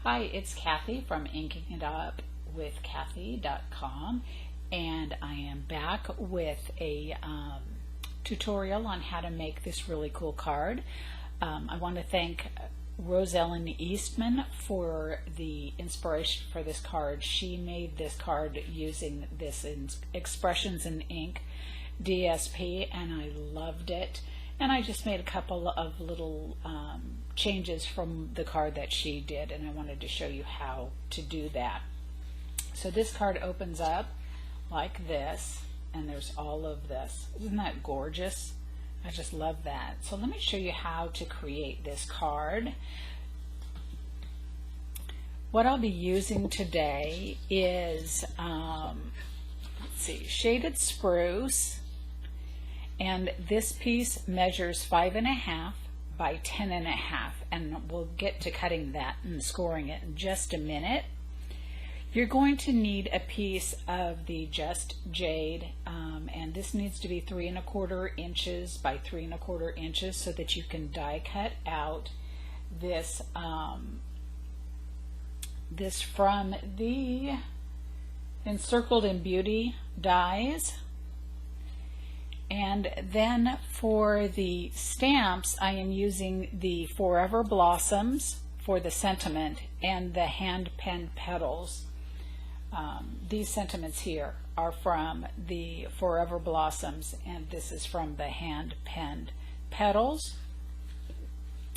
Hi, it's Cathy from inkingitupwithcathy.com, and I am back with a tutorial on how to make this really cool card. I want to thank Rosellen Eastman for the inspiration for this card. She made this card using this in Expressions in Ink DSP, and I loved it. And I just made a couple of little changes from the card that she did, and I wanted to show you how to do that. So this card opens up like this, and there's all of this. Isn't that gorgeous? I just love that. So let me show you how to create this card. What I'll be using today is, let's see, shaded spruce. And this piece measures 5.5 by 10.5, and we'll get to cutting that and scoring it in just a minute. You're going to need a piece of the Just Jade, and this needs to be 3¼ inches by 3¼ inches so that you can die cut out this this from the Encircled in Beauty dies. And then for the stamps, I am using the Forever Blossoms for the sentiment and the hand pen petals. These sentiments here are from the Forever Blossoms, and this is from the hand penned petals.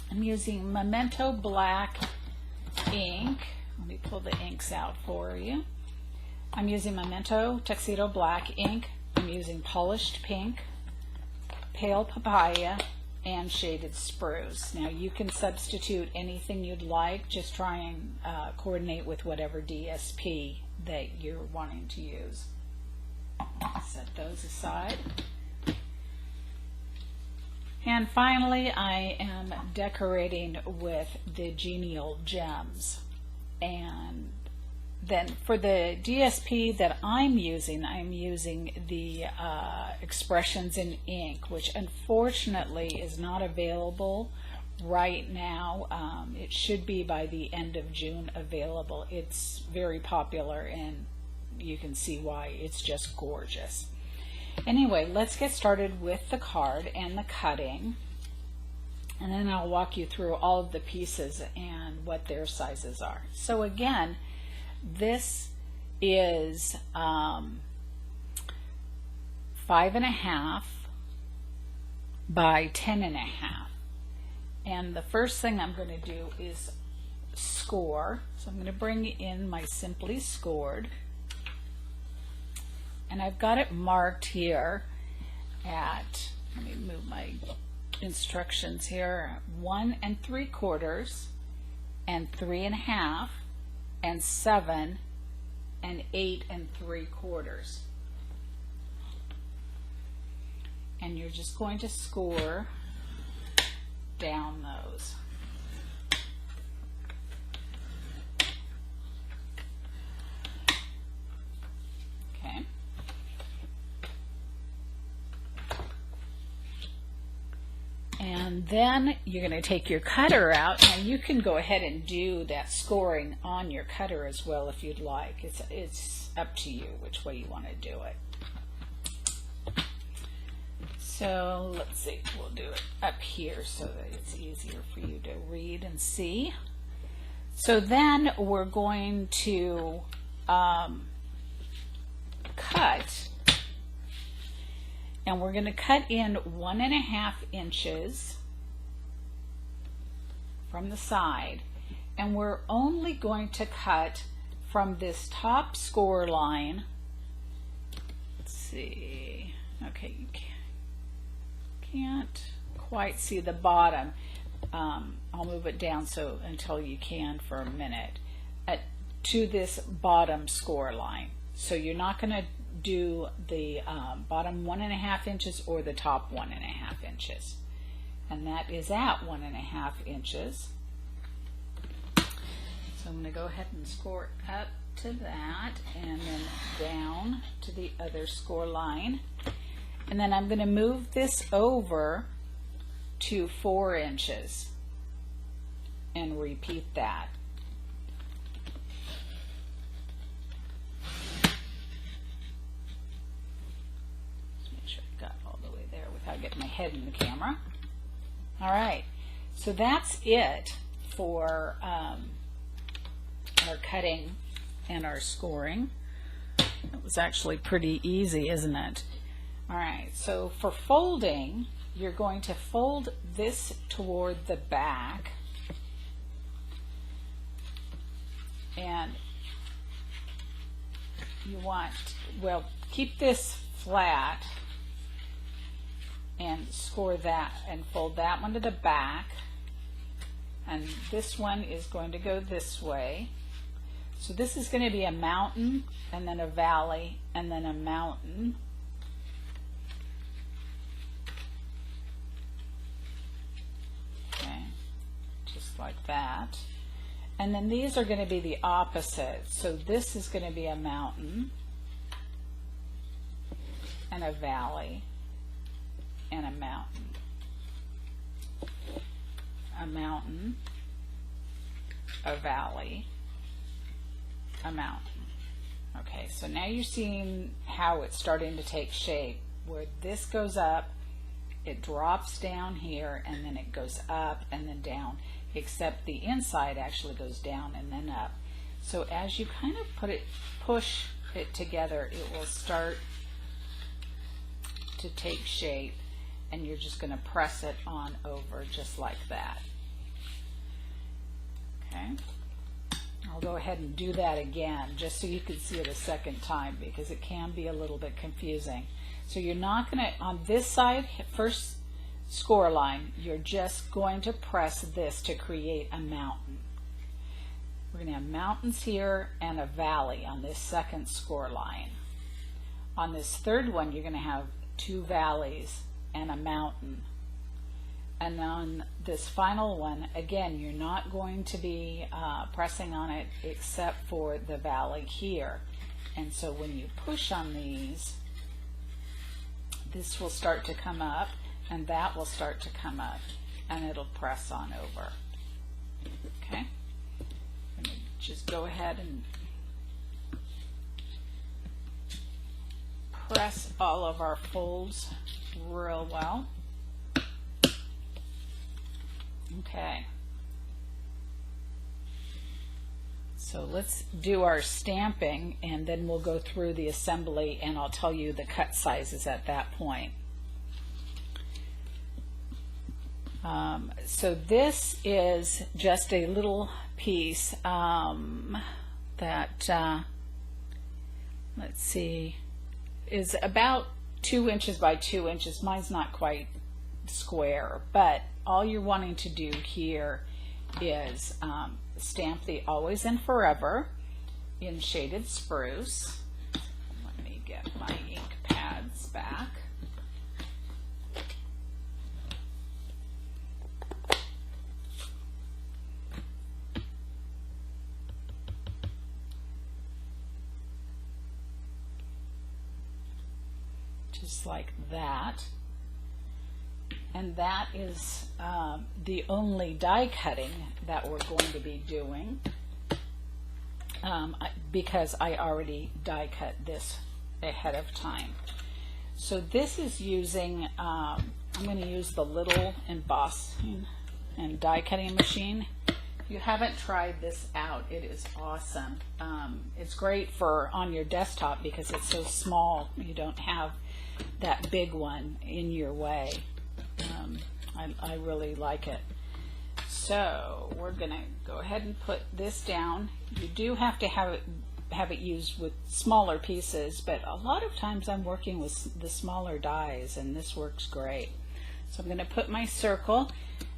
I'm using Memento Black ink. Let me pull the inks out for you. I'm using Memento Tuxedo Black ink. I'm using Polished Pink, Pale Papaya, and Shaded Spruce. Now you can substitute anything you'd like. Just try and coordinate with whatever DSP that you're wanting to use. Set those aside. And finally, I am decorating with the Genial Gems. And then for the DSP that I'm using the Expressions in Ink, which unfortunately is not available right now. It should be by the end of June available. It's very popular, and you can see why. It's just gorgeous. Anyway, let's get started with the card and the cutting, and then I'll walk you through all of the pieces and what their sizes are. So again, this is 5.5 by 10.5. And the first thing I'm going to do is score. So I'm going to bring in my Simply Scored. And I've got it marked here at, let me move my instructions here, 1 3/4 and 3.5 and 7 and 8 3/4. And you're just going to score down those. Okay. And then you're going to take your cutter out, and you can go ahead and do that scoring on your cutter as well if you'd like. It's up to you which way you want to do it. So let's see, we'll do it up here so that it's easier for you to read and see. So then we're going to cut, and we're going to cut in 1.5 inches from the side, and we're only going to cut from this top score line. Let's see, okay, you can't quite see the bottom. I'll move it down so until you can for a minute, to this bottom score line. So you're not going to do the bottom 1.5 inches or the top 1.5 inches, and that is at 1.5 inches. So I'm going to go ahead and score up to that, and then down to the other score line. And then I'm going to move this over to 4 inches and repeat that. get my head in the camera. All right, so that's it for our cutting and our scoring. It was actually pretty easy, isn't it? All right, so for folding, you're going to fold this toward the back, and you want, well, keep this flat and score that and fold that one to the back, and this one is going to go this way. So this is going to be a mountain and then a valley and then a mountain. Okay, just like that. And then these are going to be the opposite. So this is going to be a mountain and a valley and a mountain. A mountain, a valley, a mountain. Okay, so now you're seeing how it's starting to take shape, where this goes up, it drops down here, and then it goes up and then down, except the inside actually goes down and then up. So as you kind of push it together, it will start to take shape, and you're just going to press it on over just like that. Okay, I'll go ahead and do that again just so you can see it a second time, because it can be a little bit confusing. So you're not going to, on this side, first score line, you're just going to press this to create a mountain. We're going to have mountains here and a valley on this second score line. On this third one, you're going to have two valleys and a mountain. And on this final one, again, you're not going to be pressing on it except for the valley here. And so when you push on these, this will start to come up, and that will start to come up, and it'll press on over. Okay? Let me just go ahead and press all of our folds real well. Okay, so let's do our stamping, and then we'll go through the assembly, and I'll tell you the cut sizes at that point. So this is just a little piece that, let's see, is about 2 inches by 2 inches. Mine's not quite square, but all you're wanting to do here is stamp the Always and Forever in shaded spruce. Let me get my ink pads back. Just like that. And that is the only die cutting that we're going to be doing, because I already die cut this ahead of time. So this is using, I'm going to use the little embossing and die cutting machine. If you haven't tried this out, it is awesome. It's great for on your desktop because it's so small. You don't have that big one in your way. I really like it. So we're going to go ahead and put this down. You do have to have it used with smaller pieces, but a lot of times I'm working with the smaller dies, and this works great. So I'm going to put my circle,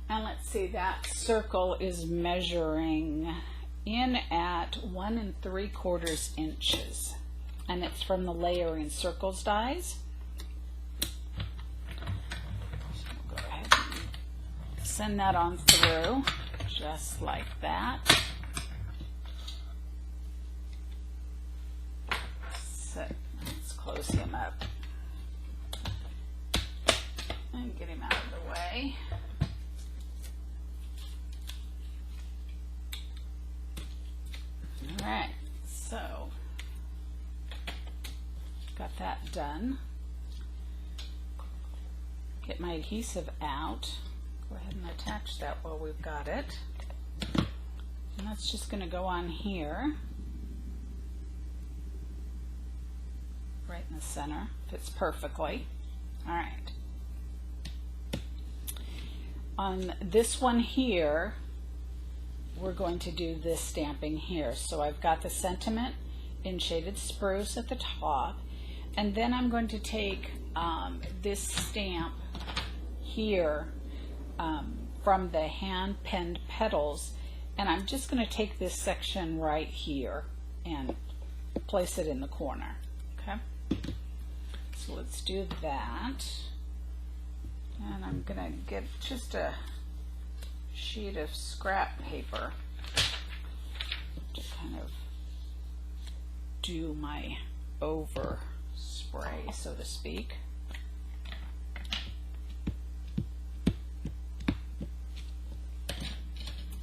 and let's see, that circle is measuring in at 1 3/4 inches, and it's from the Layering Circles dies. Send that on through just like that. So let's close him up and get him out of the way. All right, so got that done. get my adhesive out. Go ahead and attach that while we've got it. And that's just going to go on here, right in the center. Fits perfectly. All right. On this one here, we're going to do this stamping here. So I've got the sentiment in shaded spruce at the top, and then I'm going to take this stamp here from the hand penned petals, and I'm just going to take this section right here and place it in the corner. Okay, so let's do that. And I'm going to get just a sheet of scrap paper to kind of do my over spray, so to speak.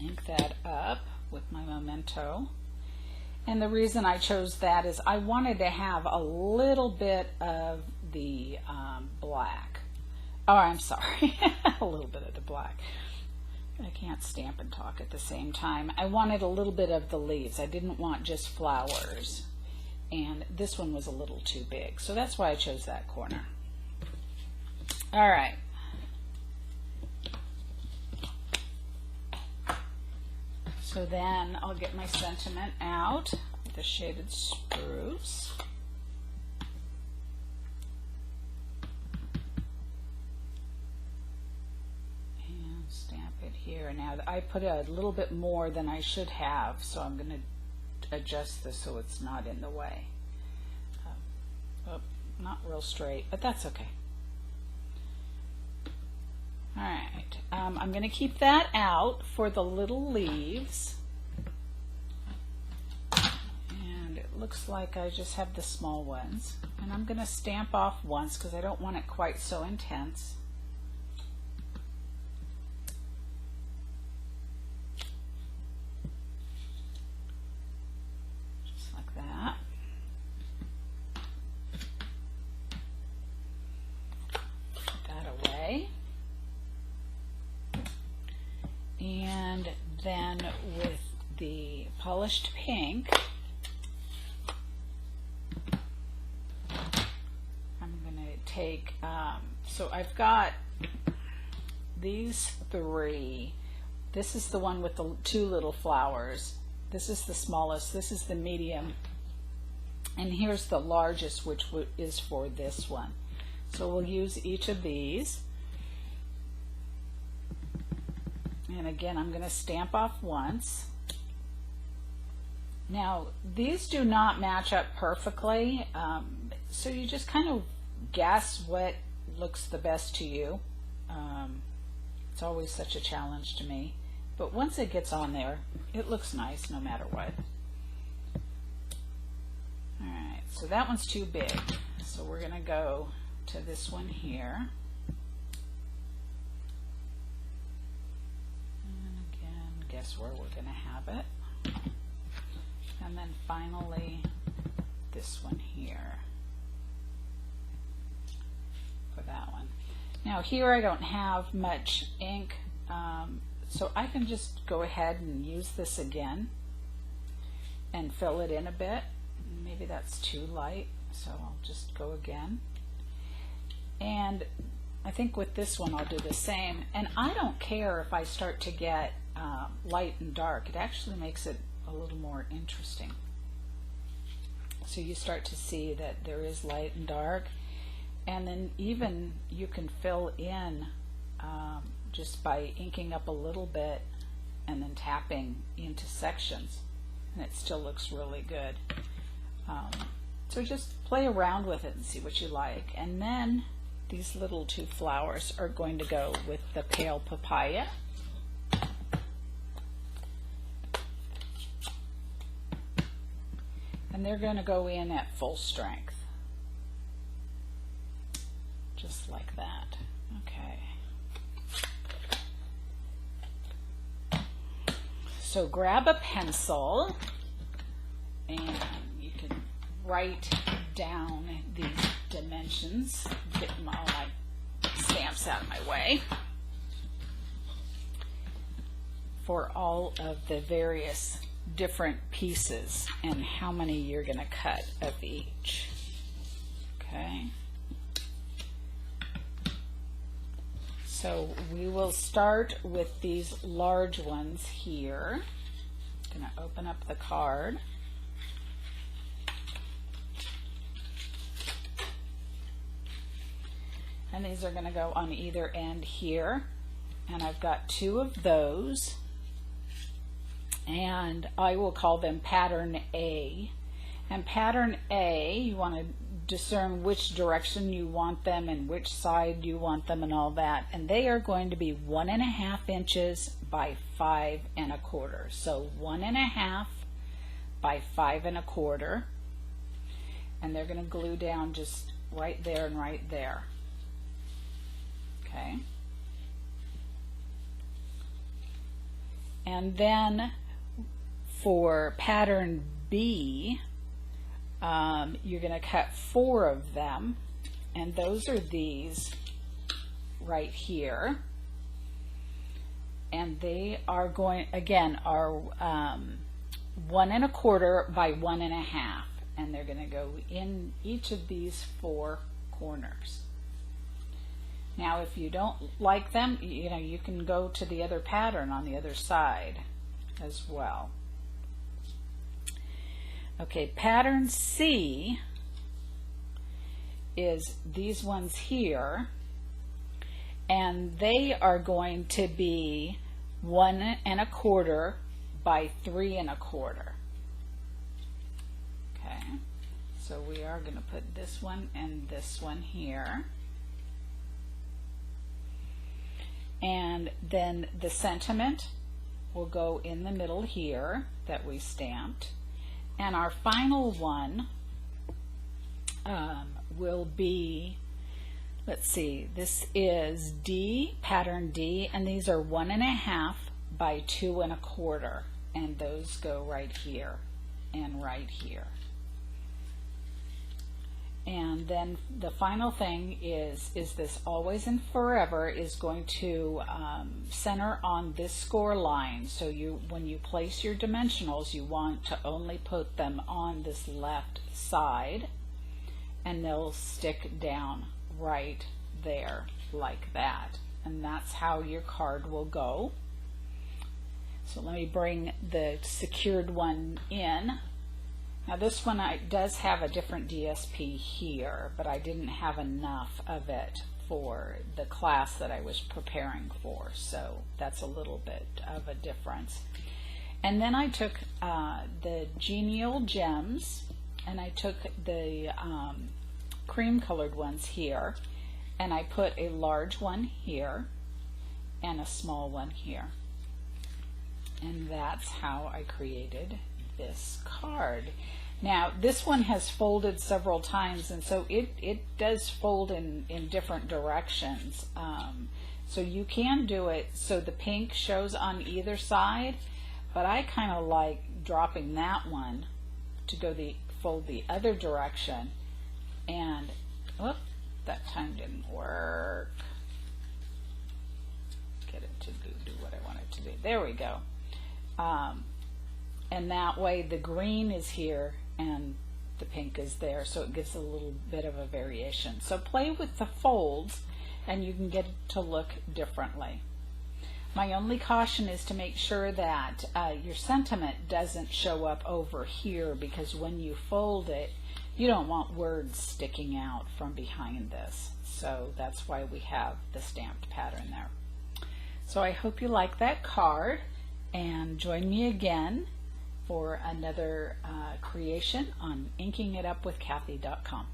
Ink that up with my memento. And the reason I chose that is I wanted to have a little bit of the black. Oh, I'm sorry, a little bit of the black. I can't stamp and talk at the same time. I wanted a little bit of the leaves. I didn't want just flowers. And this one was a little too big. So that's why I chose that corner. All right. So then I'll get my sentiment out, the shaded spruce. Here. Now I put a little bit more than I should have, so I'm going to adjust this so it's not in the way. Not real straight, but that's okay. All right, I'm going to keep that out for the little leaves, and it looks like I just have the small ones, and I'm going to stamp off once because I don't want it quite so intense. And then with the polished pink, I'm going to take, so I've got these three. This is the one with the two little flowers. This is the smallest, this is the medium, and here's the largest, which is for this one. So we'll use each of these. And again, I'm going to stamp off once. Now, these do not match up perfectly, so you just kind of guess what looks the best to you. It's always such a challenge to me. But once it gets on there, it looks nice no matter what. Alright, so that one's too big. So we're going to go to this one here. Guess where we're going to have it, and then finally this one here for that one. Now here I don't have much ink, so I can just go ahead and use this again and fill it in a bit. Maybe that's too light, so I'll just go again. And I think with this one I'll do the same, and I don't care if I start to get light and dark. It actually makes it a little more interesting. So you start to see that there is light and dark, and then even you can fill in just by inking up a little bit and then tapping into sections, and it still looks really good. So just play around with it and see what you like. And then these little two flowers are going to go with the pale papaya. And they're going to go in at full strength. Just like that. Okay. So grab a pencil and you can write down these dimensions. Get all my stamps out of my way for all of the various different pieces and how many you're going to cut of each. Okay. So we will start with these large ones here. I'm going to open up the card. And these are going to go on either end here. And I've got 2 of those. And I will call them pattern A. And pattern A, you want to discern which direction you want them and which side you want them and all that. And they are going to be 1.5 inches by 5 1/4. So 1.5 by 5 1/4. And they're going to glue down just right there and right there. Okay. And then for pattern B, you're going to cut 4 of them, and those are these right here. And they are going, again, are 1 1/4 by 1 1/2, and they're going to go in each of these 4 corners. Now, if you don't like them, you can go to the other pattern on the other side as well. Okay, pattern C is these ones here, and they are going to be 1 1/4 by 3 1/4. Okay, so we are going to put this one and this one here. And then the sentiment will go in the middle here that we stamped. And our final one will be, let's see, this is D, pattern D, and these are 1 1/2 by 2 1/4. And those go right here and right here. And then the final thing is this always and forever is going to center on this score line. So when you place your dimensionals, you want to only put them on this left side, and they'll stick down right there like that. And that's how your card will go. So let me bring the secured one in. Now this one does have a different DSP here, but I didn't have enough of it for the class that I was preparing for, so that's a little bit of a difference. And then I took the Genial Gems, and I took the cream colored ones here, and I put a large one here and a small one here. And that's how I created this card. Now this one has folded several times, and so it does fold in different directions. So you can do it so the pink shows on either side, but I kind of like dropping that one to go fold the other direction. And whoop, that time didn't work. Get it to do what I want it to do. There we go. And that way the green is here and the pink is there, so it gives a little bit of a variation. So play with the folds and you can get it to look differently. My only caution is to make sure that your sentiment doesn't show up over here, because when you fold it, you don't want words sticking out from behind this. So that's why we have the stamped pattern there. So I hope you like that card, and join me again for another creation on inkingitupwithcathy.com.